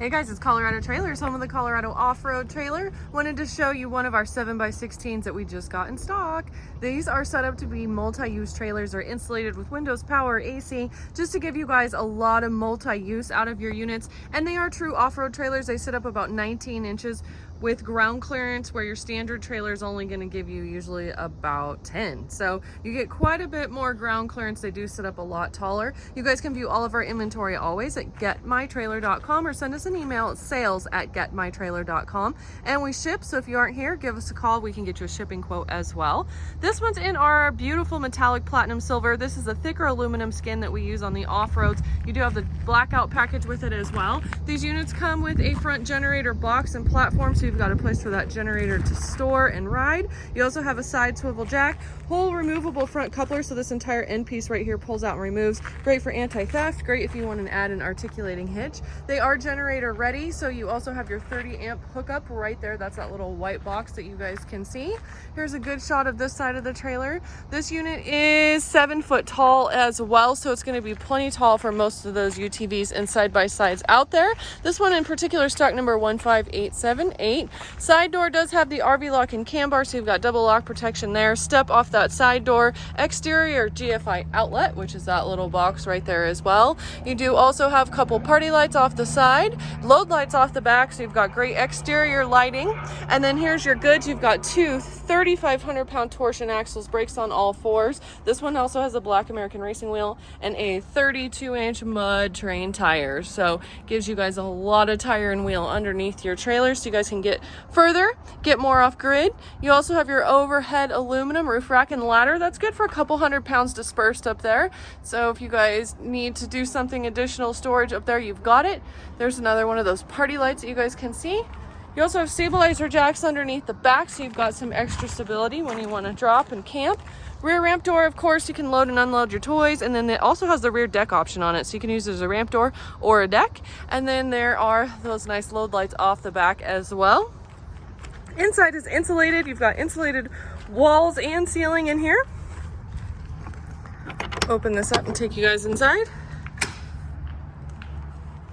Hey guys, it's Colorado Trailers, home of the Colorado Off-Road Trailer. Wanted to show you one of our 7x16s that we just got in stock. These are set up to be multi-use trailers. They're insulated with windows, power, AC, just to give you guys a lot of multi-use out of your units. And they are true off-road trailers. They sit up about 19 inches with ground clearance, where your standard trailer is only going to give you usually about 10. So you get quite a bit more ground clearance. They do sit up a lot taller. You guys can view all of our inventory always at getmytrailer.com or send us an email at sales@getmytrailer.com, and we ship. So if you aren't here, give us a call. We can get you a shipping quote as well. This one's in our beautiful metallic platinum silver. This is a thicker aluminum skin that we use on the off-roads. You do have the blackout package with it as well. These units come with a front generator box and platform, so you've got a place for that generator to store and ride. You also have a side swivel jack, whole removable front coupler, so this entire end piece right here pulls out and removes. Great for anti-theft, great if you want to add an articulating hitch. They are generator ready, so you also have your 30 amp hookup right there. That's that little white box that you guys can see. Here's a good shot of this side of the trailer. This unit is 7 foot tall as well, so it's going to be plenty tall for most of those UTVs and side-by-sides out there. This one in particular, stock number 15878. Side door does have the RV lock and cam bar, so you've got double lock protection there. Step off that side door. Exterior GFI outlet, which is that little box right there as well. You do also have a couple party lights off the side, load lights off the back, so you've got great exterior lighting. And then here's your goods. You've got two 3,500 pound torsion axles, brakes on all fours. This one also has a black American racing wheel and a 32-inch Mudterrain tire, so gives you guys a lot of tire and wheel underneath your trailer, so you guys can get further, get more off grid. You also have your overhead aluminum roof rack and ladder. That's good for a couple 100 pounds dispersed up there, so if you guys need to do something additional storage up there, you've got it. There's another one of those party lights that you guys can see. You also have stabilizer jacks underneath the back, so you've got some extra stability when you want to drop and camp. Rear ramp door, of course, you can load and unload your toys, and then it also has the rear deck option on it, so you can use it as a ramp door or a deck. And then there are those nice load lights off the back as well. Inside is insulated. You've got insulated walls and ceiling in here. Open this up and take you guys inside.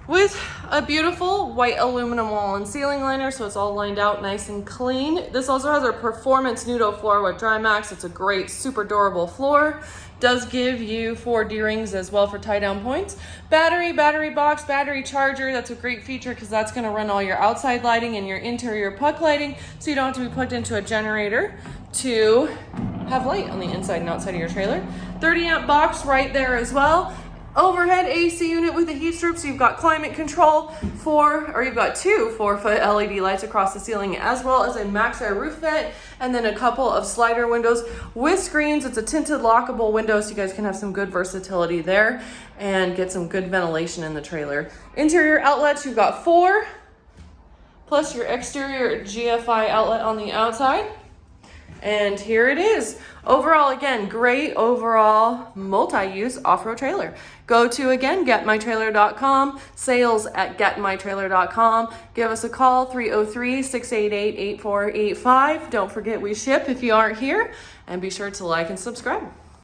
With a beautiful white aluminum wall and ceiling liner, so it's all lined out nice and clean. This also has our performance Nudo floor with dry max. It's a great, super durable floor. Does give you 4 D-rings as well for tie down points. Battery box, battery charger. That's a great feature because that's going to run all your outside lighting and your interior puck lighting, so you don't have to be plugged into a generator to have light on the inside and outside of your trailer. 30 amp box right there as well. Overhead AC unit with a heat strip, so you've got climate control you've got 2 4-foot LED lights across the ceiling, as well as a maxx roof vent, and then a couple of slider windows with screens. It's a tinted lockable window, so you guys can have some good versatility there and get some good ventilation in the trailer. Interior outlets, you've got 4, plus your exterior GFI outlet on the outside. And here it is. Overall, again, great overall multi-use off-road trailer. Go to, again, getmytrailer.com, sales@getmytrailer.com. Give us a call, 303-688-8485. Don't forget we ship if you aren't here, and be sure to like and subscribe.